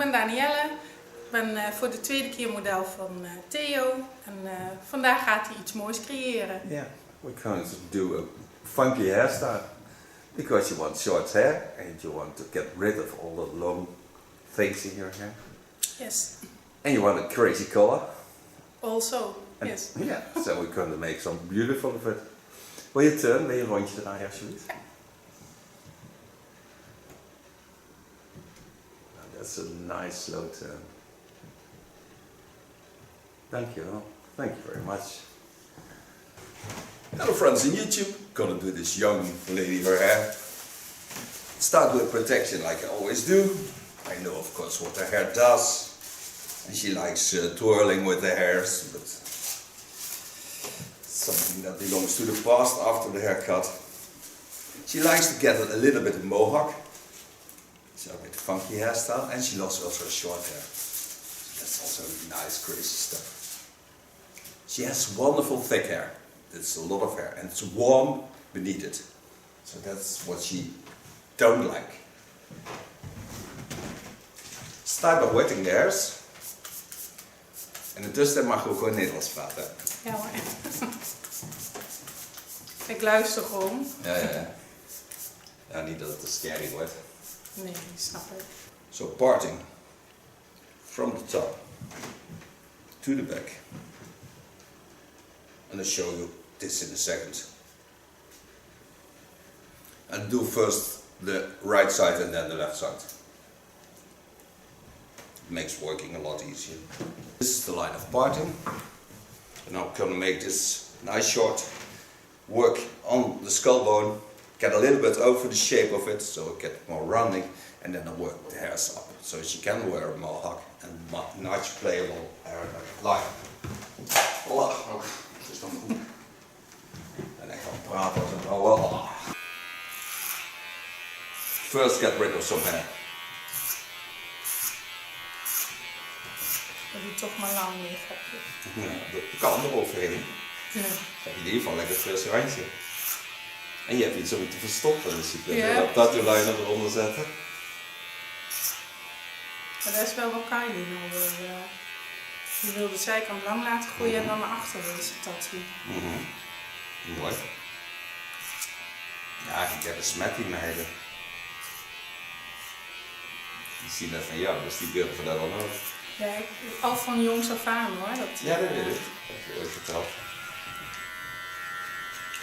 ben Danielle. Ik ben voor de tweede keer model van Theo. En vandaag gaat hij iets moois creëren. Yeah, we're going to do a funky hairstyle. Because you want short hair and you want to get rid of all the long things in your hair. Yes. And you want a crazy color. Also, And yes. Yeah, so we're going to make some beautiful of it. Wil je turn? Wil je een rondje draaien alsjeblieft? That's a nice slow turn. Thank you. Thank you very much. Hello friends in YouTube, gonna do this young lady her hair. Start with protection like I always do. I know of course what her hair does. And she likes twirling with the hairs, but something that belongs to the past after the haircut. She likes to get a little bit of mohawk. So a bit funky hairstyle, and she loves also short hair. So that's also nice crazy stuff. She has wonderful thick hair. It's a lot of hair and it's warm beneath it. So that's what she don't like. Start by wetting the hairs. En intussen mag je ook gewoon Nederlands praten. Ja hoor. Ik luister gewoon. Ja. Ja, niet dat het te scary wordt. Nee, snap ik. So parting from the top to the back. And I'll show you this in a second. And do first the right side and then the left side. It makes working a lot easier. This is the line of parting. And I'm going to make this nice short work on the skull bone. Get a little bit over the shape of it so it gets more rounding. And then I work the hairs up so she can wear a mohawk and nice playable hair line. Het is dan goed. En ik ga praten als een oude. First get rid of some hair. Dat doet toch maar lang meer grapjes. Ja, dat kan er overheen. Ja. Dan heb je in ieder geval lekker fris randje. En je hebt iets om het te verstoppen, dus je kunt Ja. dat tattoo liner eronder zetten. Maar dat is wel wat Kylie nou wil. Die wil de zijkant lang laten groeien en dan naar achter deze tattoo. Mooi. Ja, ik heb een smet die meiden. Die zien dat van jou, dus die durven dat dan ook. Ja, al van jongs af aan hoor. Ja, dat weet ik. Dat heb je ooit verteld.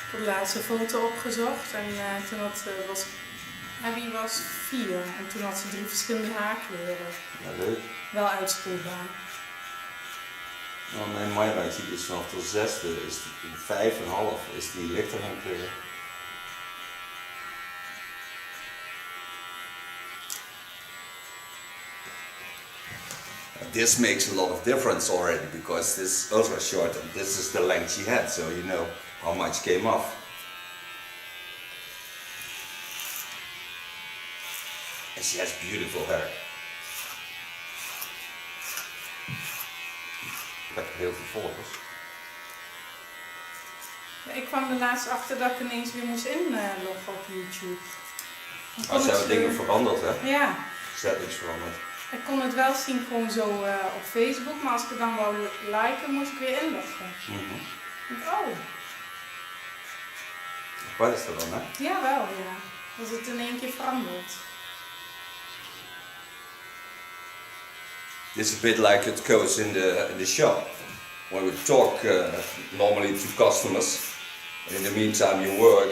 Ik heb laatst een foto opgezocht en toen was Abby was 4 en toen had ze 3 verschillende haarkleuren. Ja, leuk. Wel uitspoelbaar. Nou, mijn Mayra ziet dus vanaf de 6e, is die 5,5 is die lichter gaan kleuren. This makes a lot of difference already because this is ultra short and this is the length she had, so you know how much came off. And she has beautiful hair. Ik heb heel veel volgers. Ja, ik kwam er laatst achter dat ik ineens weer moest inloggen op YouTube. Maar ze hebben dingen veranderd, hè? Ja. Ze hebben iets veranderd. Ik kon het wel zien gewoon zo op Facebook, maar als ik het dan wou liken, moest ik weer inloggen. Ik denk, oh. Wat is dat dan, hè? Jawel, ja. Dat is het in één keer veranderd. It's a bit like it goes in the shop. When we talk normally to customers, in the meantime you work.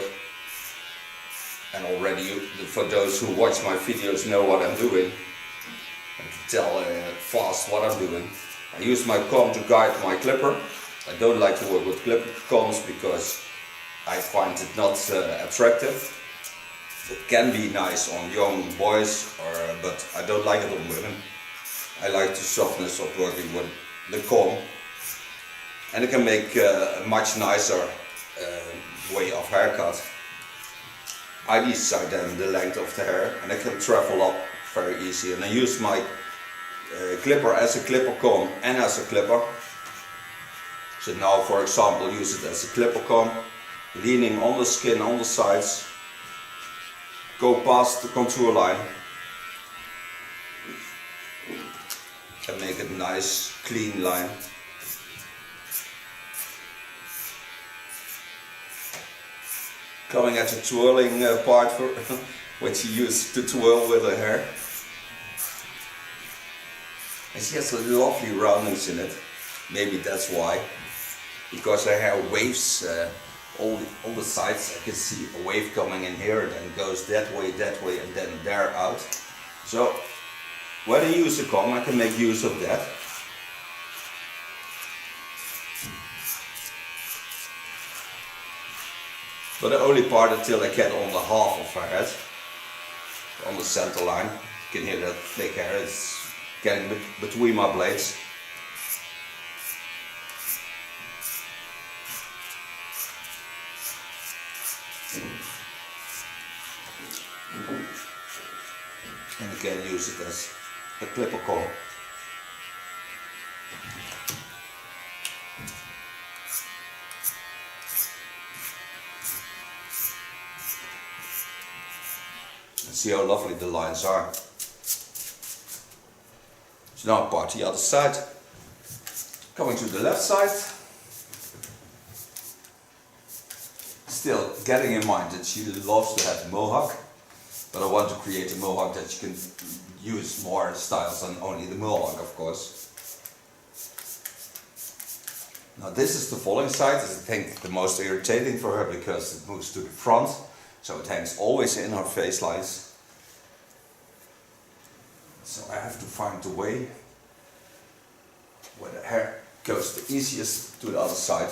And already for those who watch my videos know what I'm doing. I can tell fast what I'm doing. I use my comb to guide my clipper. I don't like to work with clipper combs because I find it not attractive. It can be nice on young boys, but I don't like it on women. I like the softness of working with the comb. And it can make a much nicer way of haircut. I decide then the length of the hair and I can travel up very easy. And I use my clipper as a clipper comb and as a clipper. So now for example use it as a clipper comb, leaning on the skin on the sides, go past the contour line and make a nice clean line. Coming at the twirling part for when she used to twirl with her hair. And she has a lovely roundness in it. Maybe that's why. Because her hair waves all the sides. I can see a wave coming in here, then goes that way, and then there out. So when I use a comb, I can make use of that. But I only part until I get on the half of her head, on the center line. You can hear that thick hair is getting between my blades. And you can use it as a clipper comb. See how lovely the lines are. So now part the other side. Coming to the left side. Still getting in mind that she loves to have a mohawk, but I want to create a mohawk that you can use more styles than only the mohawk, of course. Now this is the falling side, I think the most irritating for her because it moves to the front, so it hangs always in her face lines. So I have to find the way where the hair goes the easiest to the other side.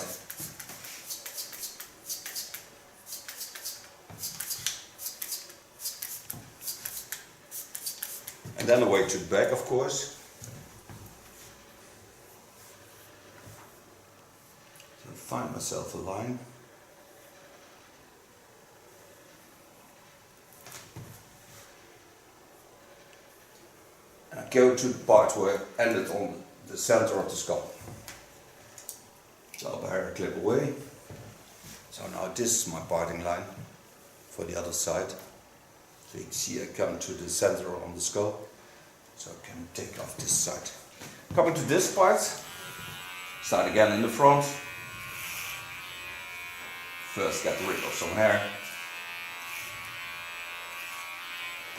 And then away to the back, of course. So find myself a line. And I go to the part where I ended on the center of the scalp. So I'll hair clip away. So now this is my parting line for the other side. So you can see I come to the center on the skull, so I can take off this side. Coming to this part, start again in the front. First get rid of some hair.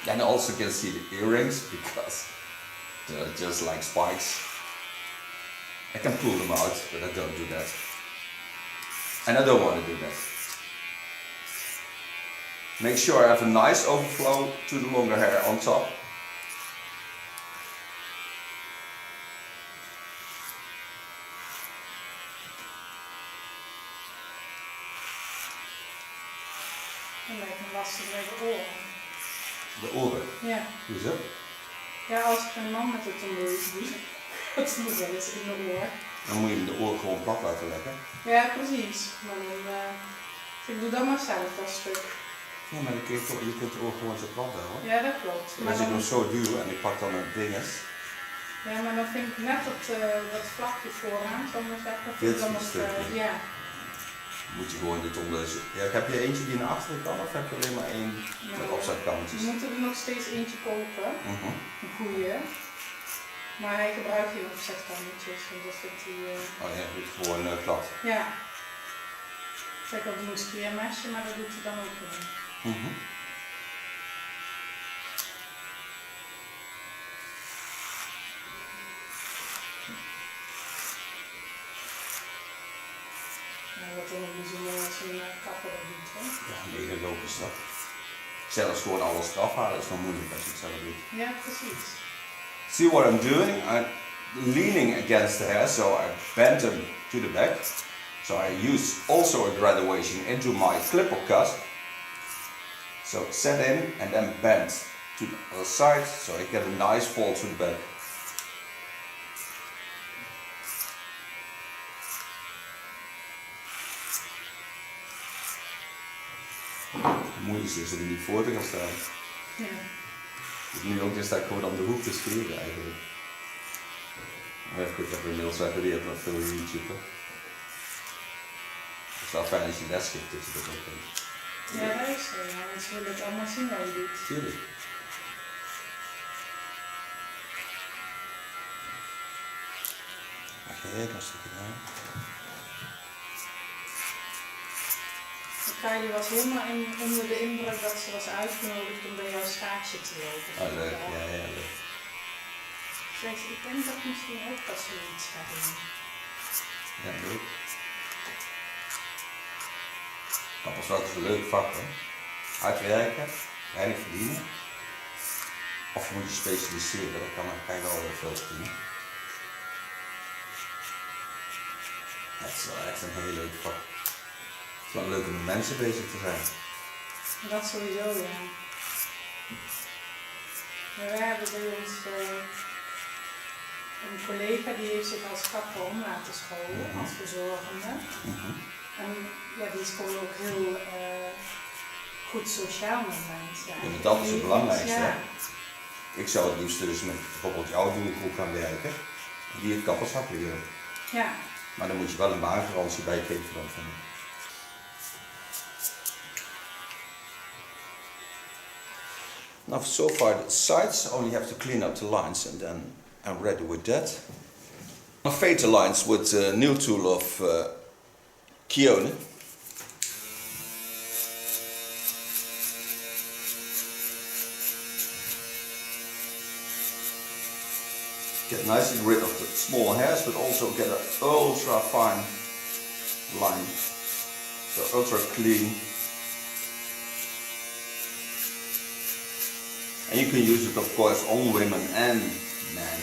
Then I also can see the earrings because they're just like spikes. I can pull them out, but I don't do that. And I don't want to do that. Make sure I have a nice overflow to the longer hair on top. Dat lijkt me lastig bij de oren. De oren? Ja. Hoezo? Ja, als ik een man met het toernooi doe, dat doe ik wel eens in de oor. Dan moet je hem de oren gewoon plat laten leggen. Ja, precies. Maar dan, ik doe dan maar zelf dat stuk. Ja, maar je kunt de oor gewoon zo plat houden. Ja, dat klopt. Maar als ik hem zo duw en ik pak dan een dinges. Ja, maar dan vind ik net dat vlakje vooraan, zal ik maar zeggen. Dit dan stukje. ja. Moet je gewoon dit onder. Ja, heb je eentje die naar achteren kan of heb je alleen maar één met opzetkantjes? We moeten er nog steeds eentje kopen. Een goeie. Maar hij gebruikt heel veel opzetkantjes. En dat vindt hij... Oh ja, goed, gewoon glad. Ja. Kijk, al doe een speermesje, maar dat doet hij dan ook wel. Wat dan ook niet zo mooi als een kapper dat doet, hè? Ja, nee, dat logisch dat. Zelfs gewoon alles eraf halen is wel moeilijk als je het zelf doet. Ja, precies. See what I'm doing? I'm leaning against the hair, so I bend them to the back. So I use also a graduation into my clipper cut. So set in and then bend to the other side, so I get a nice fall to the back. Het moeilijkste is om niet voor te gaan staan. Ja. Dus nu ook is dat ik gewoon om de hoek te scheren eigenlijk. Maar even goed, ik heb inmiddels wel geleerd met veel YouTube. Het is wel fijn als je les geeft dat je dat ook doet. Ja, dat is zo. Ja. Mensen willen het allemaal zien wat je doet. Tuurlijk. Maak je heel een stukje daar. Kylie was helemaal onder de indruk dat ze was uitgenodigd om bij jouw stage te lopen. Oh, leuk. Ja, ja, leuk. Zei ze, ik denk dat misschien ook dat ze iets gaat doen. Ja, leuk. Kappersvak is een leuk vak, hè. Uitwerken, weinig verdienen. Of je moet je specialiseren, dat kan eigenlijk wel heel veel verdienen. Het is wel echt een heel leuk vak. Het is wel leuk om met mensen bezig te zijn. Dat sowieso, ja. Maar wij hebben bij ons een collega die heeft zich als kapper om laten scholen, als verzorgende. En ja, die is gewoon ook heel goed sociaal met mensen. Ja, maar dat is het belangrijkste. Ja. Hè? Ik zou het liefst dus met bijvoorbeeld jouw doelgroep gaan werken, die het kappersvak leren. Ja. Maar dan moet je wel een baangarantie bij geven dan van. Now so far the sides only have to clean up the lines and then I'm ready with that. I'll fade the lines with the new tool of Keone. Get nicely rid of the small hairs, but also get an ultra fine line. So ultra clean. And you can use it of course on women and men.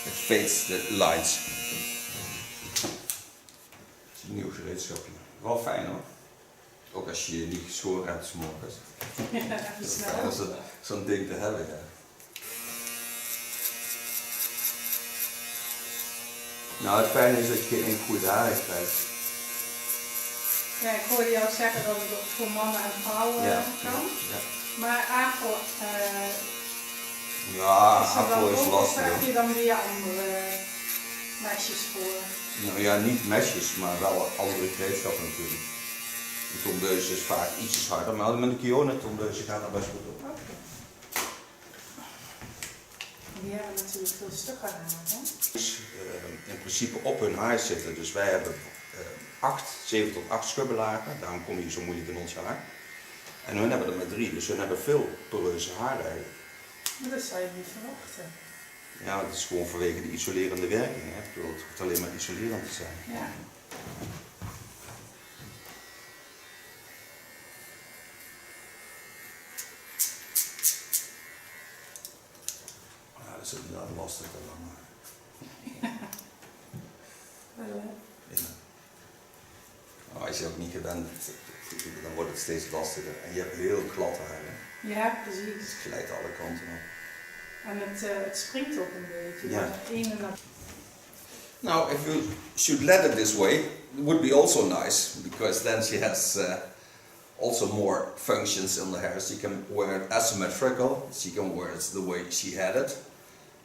It fades the lines. Het is een nieuw gereedschapje. Wel fijn hoor. Ook als je je niet geschoren hebt 's morgens. Ja, Dat is fijn om zo'n ding te hebben. Ja. Nou, het fijne is dat je geen goede haren krijgt. Ja, ik hoorde jou zeggen dat het ook voor mannen en vrouwen kan. Ja. Maar afro, afro is lastig. Of heb je dan weer andere mesjes voor? Nou ja, niet mesjes, maar wel andere gereedschappen natuurlijk. De tondeuze is vaak ietsjes harder, maar met de Keone tondeuze gaat dat best goed op. Die hebben natuurlijk veel stukken aan. Dus in principe op hun haar zitten. Dus wij hebben 7 tot 8 schubbenlagen, daarom kom je zo moeilijk in ons haar. En hun hebben er maar 3, dus hun hebben veel poreuze haren eigenlijk. Maar dat zou je niet verwachten. Ja, het is gewoon vanwege de isolerende werking. Hè. Ik bedoel, het hoeft alleen maar isolerend te zijn. Ja. Dat is inderdaad lastig te lang. Ja. Nou, als je ook niet gewend bent, dan wordt het steeds lastiger. En je hebt heel glad haar. Hè. Ja, precies. Het glijdt alle kanten op. En het springt ook een beetje. Ja. Ja. Now, if you should let it this way, it would be also nice, because then she has also more functions in the hair. She can wear it asymmetrical, she can wear it the way she had it,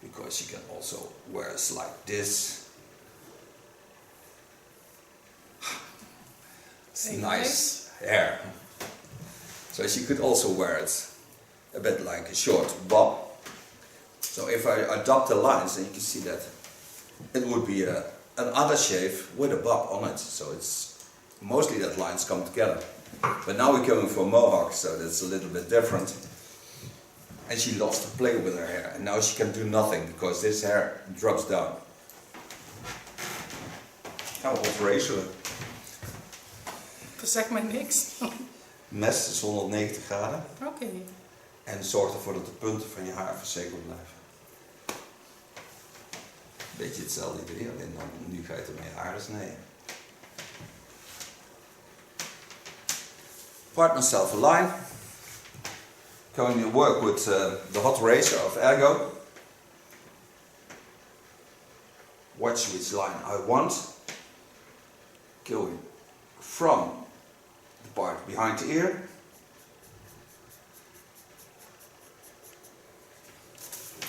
because she can also wear it like this. It's nice hair. So she could also wear it a bit like a short bob. So if I adopt the lines, then you can see that it would be another shave with a bob on it. So it's mostly that lines come together. But now we're going for mohawk, so that's a little bit different. And she loves to play with her hair, and now she can do nothing because this hair drops down. Gaan we opereren. Dat zegt mij niks. Mes is 190 graden. Oké. En zorg ervoor dat de punten van je haar verzekerd blijven. Beetje hetzelfde idee, alleen dan nu ga je het met je haren snijden. Part myself a line. Going to work with the hot razor of Ergo. Watch which line I want. Going from the part behind the ear.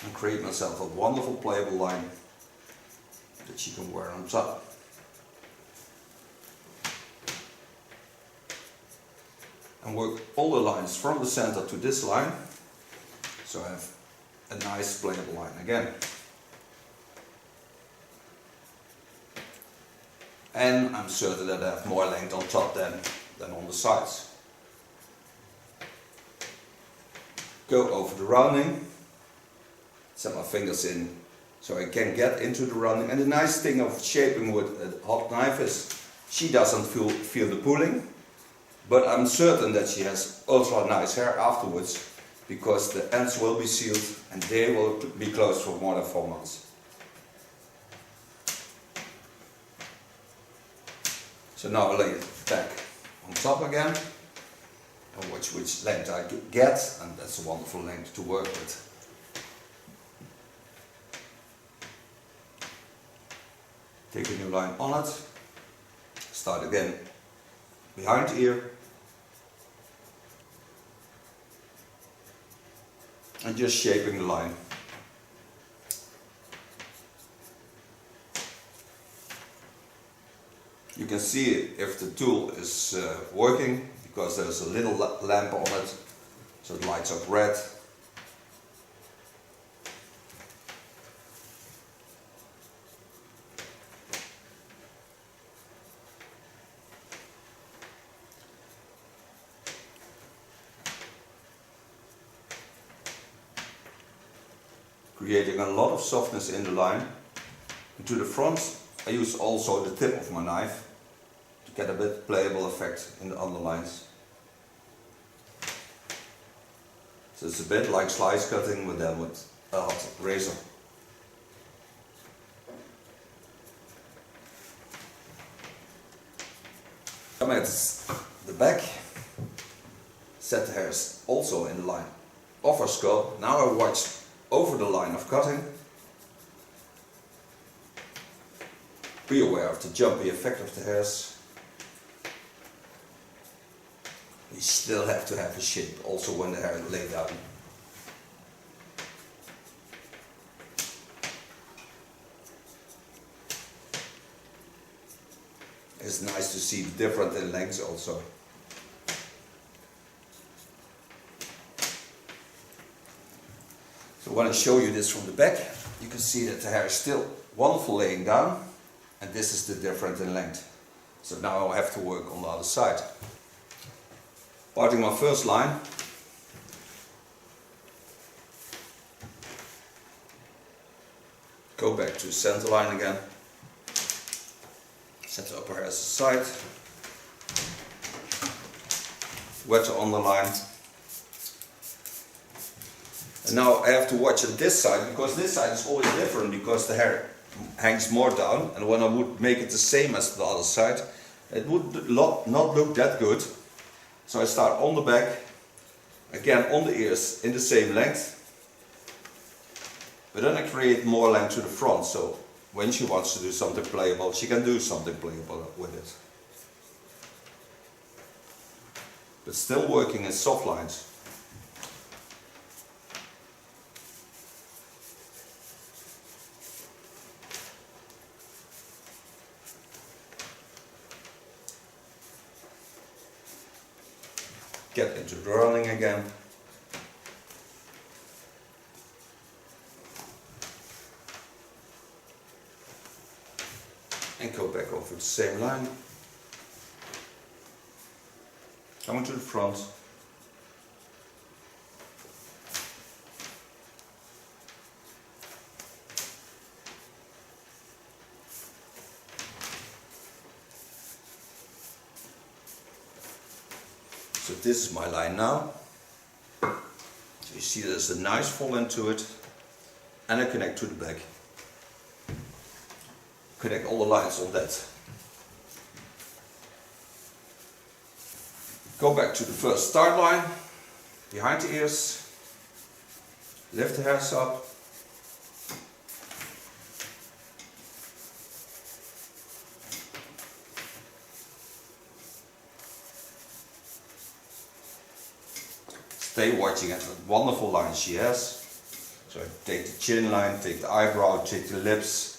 And create myself a wonderful playable line that she can wear on top. and work all the lines from the center to this line, so I have a nice playable line again. And I'm certain that I have more length on top than on the sides. Go over the rounding, set my fingers in so I can get into the rounding. And the nice thing of shaping with a hot knife is she doesn't feel the pulling, but I'm certain that she has ultra nice hair afterwards, because the ends will be sealed and they will be closed for more than 4 months. So now I lay it back on top again and watch which length I get, and that's a wonderful length to work with. Take a new line on it, start again behind the ear, and just shaping the line. You can see if the tool is working, because there's a little lamp on it, so it lights up red. Creating a lot of softness in the line. And to the front I use also the tip of my knife to get a bit playable effect in the underlines. So it's a bit like slice cutting, but then with a hot razor. Come at the back, set the hairs also in the line of our skull. Now I watch over the line of cutting. Be aware of the jumpy effect of the hairs. We still have to have a shape also when the hair is laid down. It's nice to see the difference in lengths also. So when I show you this from the back, you can see that the hair is still wonderful laying down, and this is the difference in length. So now I have to work on the other side. Parting my first line, go back to the center line again, set the upper hairs aside, wet the underline. And now I have to watch at this side, because this side is always different, because the hair hangs more down, and when I would make it the same as the other side, it would not look that good. So I start on the back, again on the ears in the same length, but then I create more length to the front, so when she wants to do something playable, she can do something playable with it. But still working in soft lines. Get into drawing again. And go back over the same line. Coming to the front. So this is my line now. So you see there's a nice fall into it, and I connect to the back. Connect all the lines on that. Go back to the first start line, behind the ears, lift the hairs up. Stay watching at that wonderful line she has. So take the chin line, take the eyebrow, take the lips.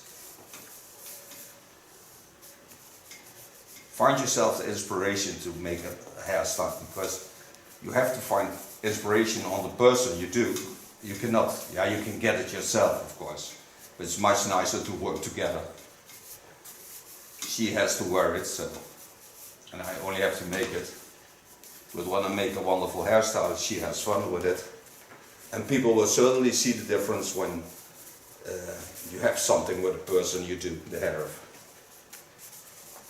Find yourself the inspiration to make a hairstyle, because you have to find inspiration on the person you do. You cannot, yeah, you can get it yourself, of course, but it's much nicer to work together. She has to wear it, so, and I only have to make it. But when I make a wonderful hairstyle, she has fun with it. And people will certainly see the difference when you have something with the person you do the hair of.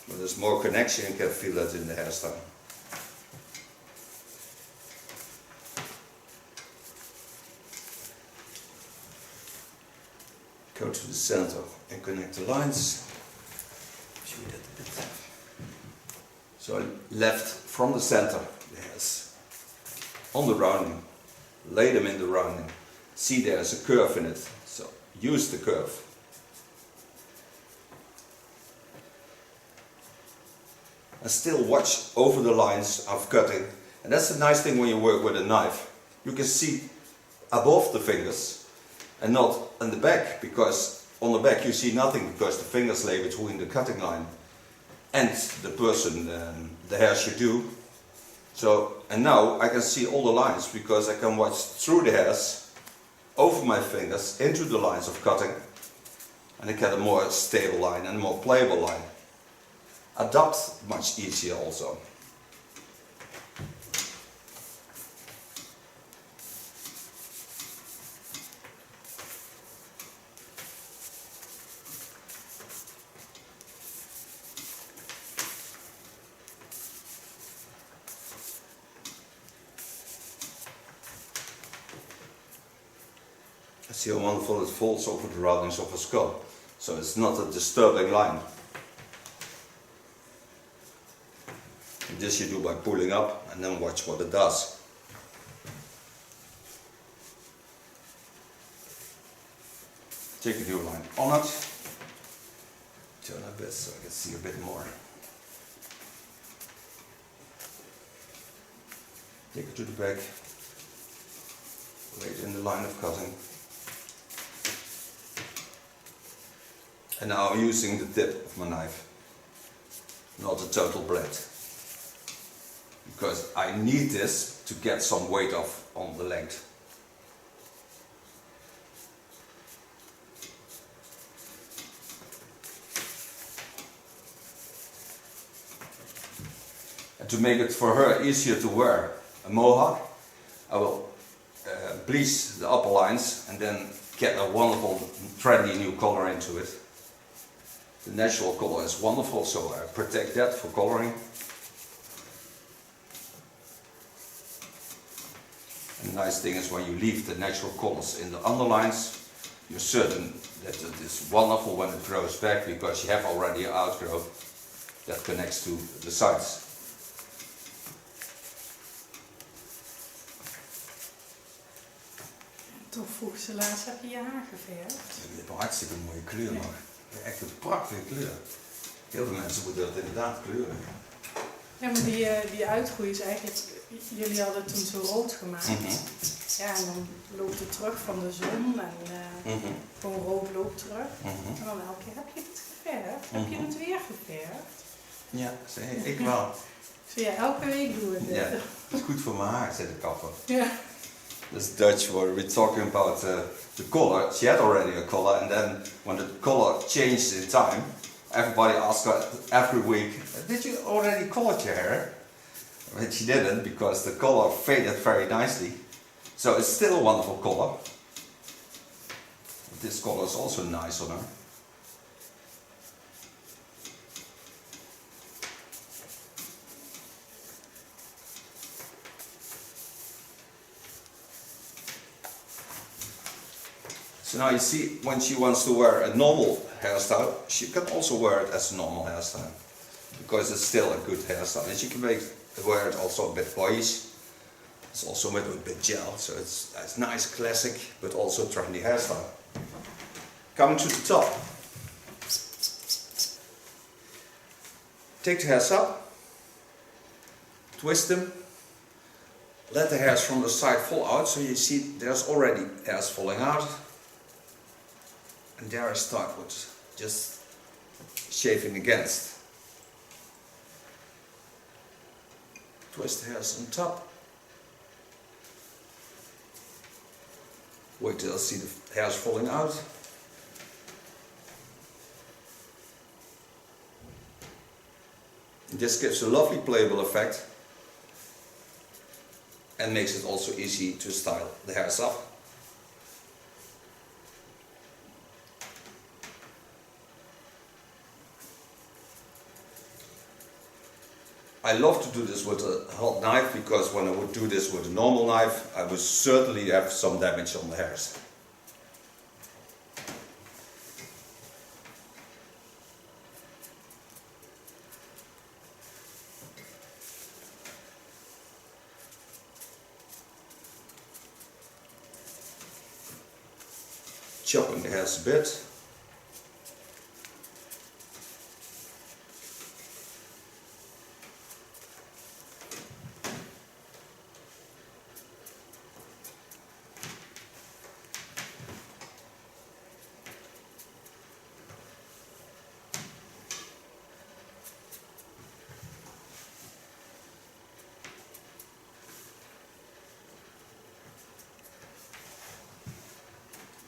When there's more connection, you can feel that in the hairstyle. Go to the center and connect the lines. Show you that a bit. So left from the center, the hairs on the rounding. Lay them in the rounding. See there's a curve in it, so use the curve. And still watch over the lines of cutting. And that's the nice thing when you work with a knife. You can see above the fingers and not on the back, because on the back you see nothing because the fingers lay between the cutting line and the person, the hairs you do. So, and now I can see all the lines because I can watch through the hairs, over my fingers, into the lines of cutting, and I get a more stable line and a more playable line. Adapt much easier also. See how wonderful it folds over the roundings of a skull. So it's not a disturbing line. And this you do by pulling up and then watch what it does. Take a new line on it. Turn a bit so I can see a bit more. Take it to the back. Lay it in the line of cutting. And now I'm using the tip of my knife, not a total blade, because I need this to get some weight off on the length. And to make it for her easier to wear a mohawk, I will bleach the upper lines and then get a wonderful trendy new color into it. The natural color is wonderful, so I protect that for coloring. And the nice thing is when you leave the natural colors in the underlines, you're certain that it is wonderful when it grows back, because you have already an outgrowth that connects to the sides. Toch vroeg ze laatst, heb je je haar geverfd? Je hebt een hartstikke mooie kleur, maar echt een prachtige kleur. Heel veel mensen moeten dat inderdaad kleuren. Ja, maar die uitgroei is eigenlijk, jullie hadden het toen zo rood gemaakt. Ja, en dan loopt het terug van de zon en gewoon rood loopt terug. En dan elke keer, heb je het geverfd? Heb je het weer geverfd? Ja, ik wel. Zo ja, elke week doen we dit. Ja, dat is goed voor mijn haar, zei de kapper. Ja. That's Dutch where we're talking about the color. She had already a color, and then when the color changed in time, everybody asked her every week, did you already color your hair? But she didn't, because the color faded very nicely. So it's still a wonderful color. But this color is also nice on her. So now you see, when she wants to wear a normal hairstyle, she can also wear it as a normal hairstyle, because it's still a good hairstyle. And she can wear it also a bit boyish. It's also made with a bit gel, so it's nice, classic, but also trendy hairstyle. Coming to the top. Take the hairs up, twist them, let the hairs from the side fall out, so you see there's already hairs falling out. And there I start with just shaving against. Twist the hairs on top, Wait till I see the hairs falling out. This gives a lovely playable effect and makes it also easy to style the hairs up. I love to do this with a hot knife because when I would do this with a normal knife, I would certainly have some damage on the hairs. Chopping the hairs a bit.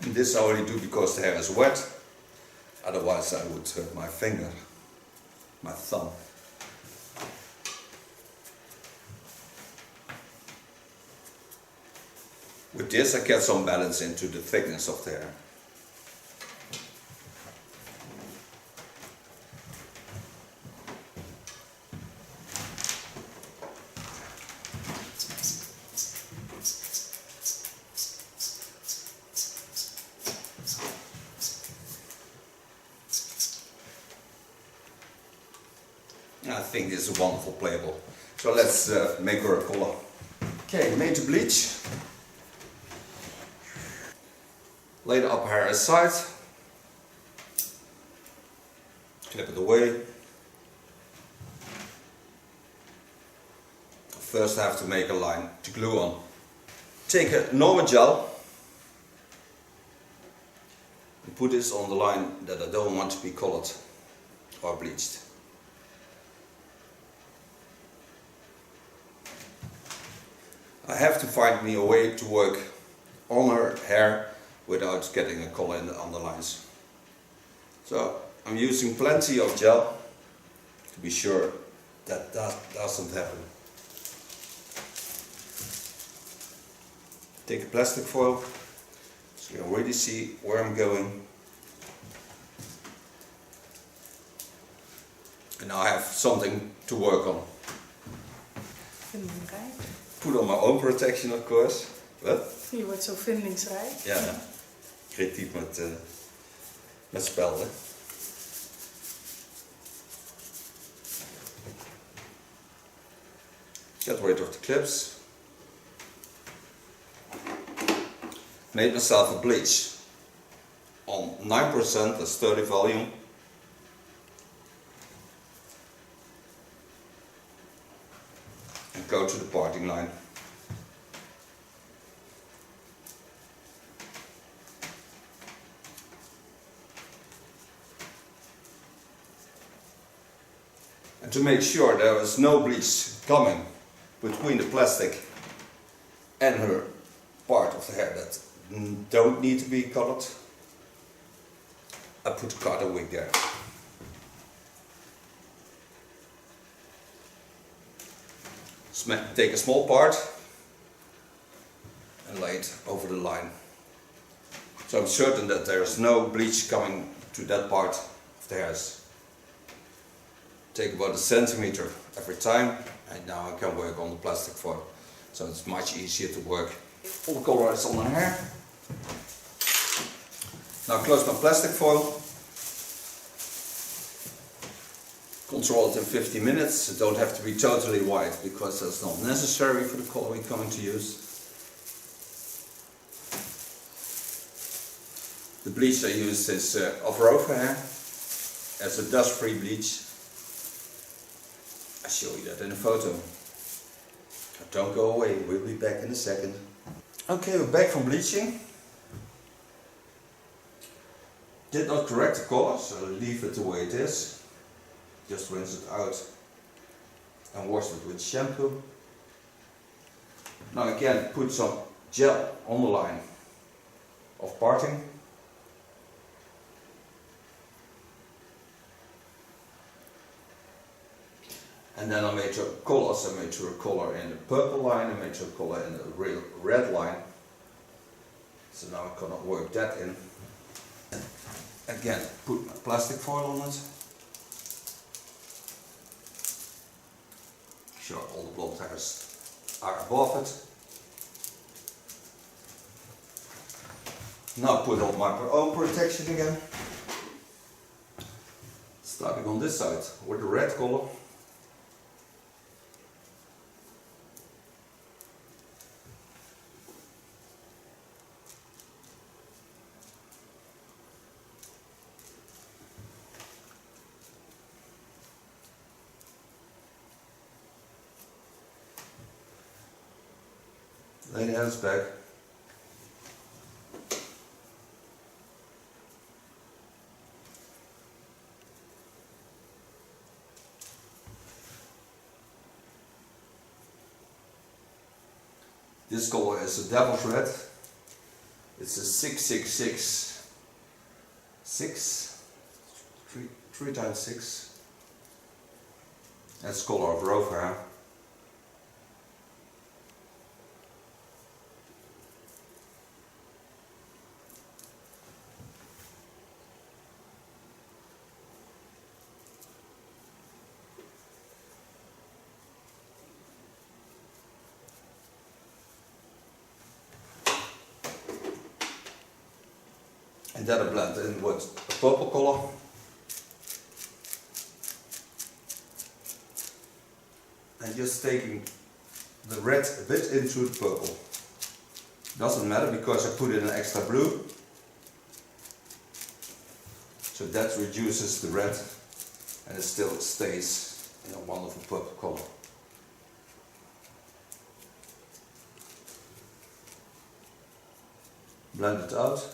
And this I only do because the hair is wet, otherwise I would hurt my finger, my thumb. With this I get some balance into the thickness of the hair. I think this is wonderful playable. So let's make her a color. Okay, made the bleach. Lay the upper hair aside. Clip it away. First I have to make a line to glue on. Take a normal gel and put this on the line that I don't want to be colored or bleached. I have to find me a way to work on her hair without getting a color in the underlines. So I'm using plenty of gel to be sure that doesn't happen. Take a plastic foil so you can really see where I'm going. And now I have something to work on. Vindingrijk. Put on my own protection, of course. What? Je wordt zo vindingsrijk. Ja, creatief met spel, hè. Get rid of the clips. Made myself a bleach on 9%, that's 30 volume. And go to the parting line. And to make sure there is no bleach coming between the plastic and her part of the hair that don't need to be colored, I put a cotton wig there. Take a small part and lay it over the line. So I'm certain that there is no bleach coming to that part of the hairs. Take about 1 centimeter every time, and now I can work on the plastic foil. So it's much easier to work. All the color is on the hair. Now close my plastic foil. Control it in 50 minutes. It don't have to be totally white because that's not necessary for the color we're going to use. The bleach I use is of Rover hair as a dust-free bleach. I'll show you that in a photo. Don't go away, we'll be back in a second. Okay, we're back from bleaching. Did not correct the color, so leave it the way it is. Just rinse it out and wash it with shampoo. Now again, put some gel on the line of parting. And then I made sure colors. I made sure color in the purple line. I made sure color in the real red line. So now I'm gonna work that in. And again, put my plastic foil on it. Make sure all the blonde hairs are above it. Now put on my own protection again. Starting on this side with the red color. Lay the hands back. This color is a devil's red. It's a 666 6 3 times 6. That's the color of rover hair. And then I blend in with a purple color. And just taking the red a bit into the purple. Doesn't matter because I put in an extra blue. So that reduces the red and it still stays in a wonderful purple color. Blend it out.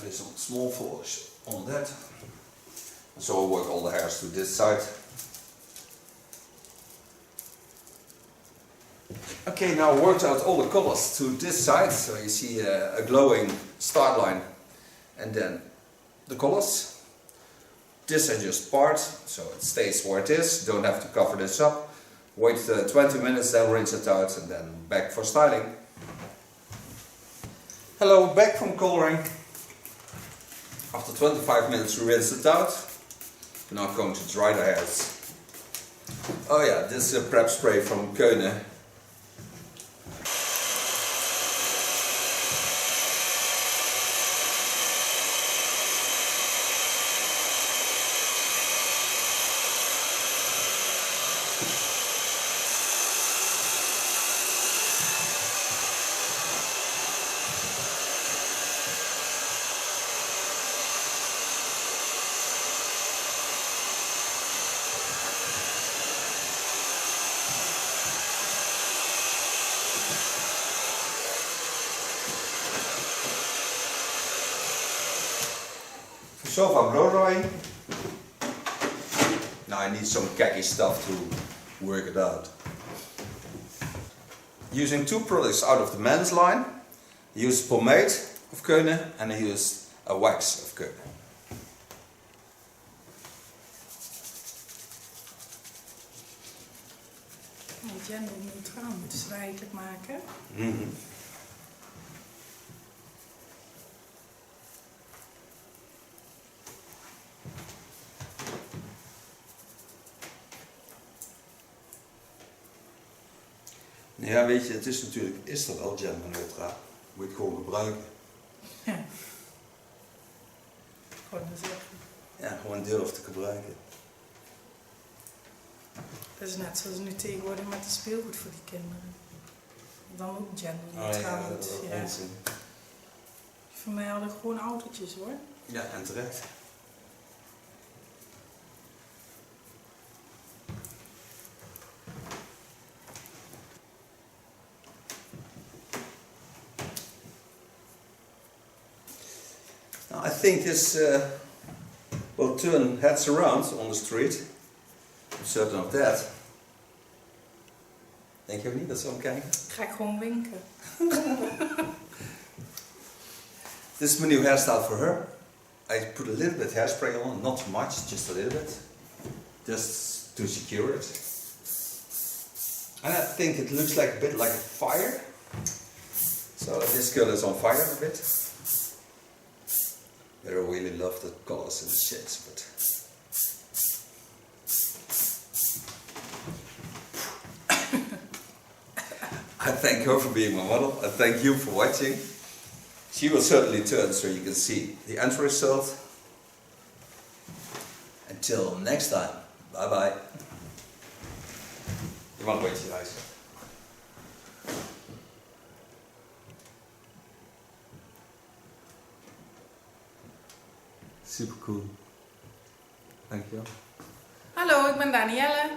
There's some small polish on that. And so I'll work all the hairs to this side. Okay, now I worked out all the colors to this side. So you see a glowing start line and then the colors. This I just part, so it stays where it is. Don't have to cover this up. Wait 20 minutes, then rinse it out and then back for styling. Hello, back from coloring. After 25 minutes we rinse it out. We're now going to dry the hairs. Oh yeah, this is a prep spray from Keunen. So far blow drying. Now I need some khaki stuff to work it out. Using two products out of the men's line. I use pomade of Keunen and I use a wax of Keunen. Genderneutraal moeten ze het eigenlijk maken. Ja, weet je, het is natuurlijk, is dat wel genderneutraal. Moet je het gewoon gebruiken. Ja. Gewoon zeggen. Ja, gewoon durven te gebruiken. Dat is net zoals nu tegenwoordig met de speelgoed voor die kinderen. Dan ook genderneutraal. Dat is Ja. onzin. Voor mij hadden gewoon autootjes hoor. Ja, en terecht. Now, I think this will turn heads around on the street. I'm certain of that. Denk je ook niet dat ze omkijken? Ga ik gewoon winken. This is my new hairstyle for her. I put a little bit hairspray on, not much, just a little bit. Just to secure it. And I think it looks like a bit like a fire. So this girl is on fire a bit. But I really love the colors and the shades, but I thank her for being my model. I thank you for watching. She will certainly turn so you can see the end result. Until next time, bye bye. You want to wait till I say? Super cool. Dankjewel. Hallo, ik ben Danielle.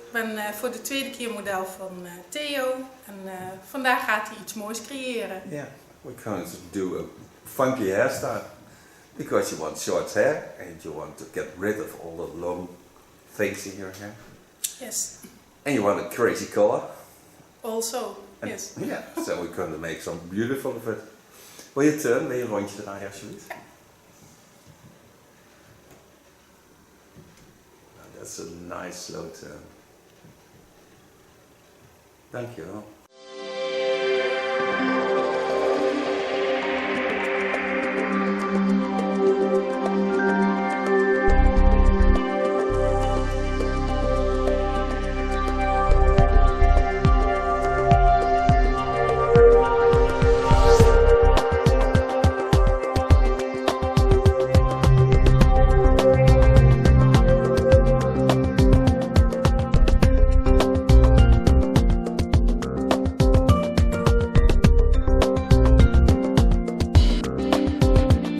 Ik ben voor de tweede keer model van Theo. En vandaag gaat hij iets moois creëren. Yeah, we're going to do a funky hairstyle. Because you want short hair and you want to get rid of all the long things in your hair. Yes. And you want a crazy color. Also, And yes. yeah, so we're going to make some beautiful of it. Wil je turn? Wil je een rondje draaien alsjeblieft? That's a nice slow turn. Dankjewel.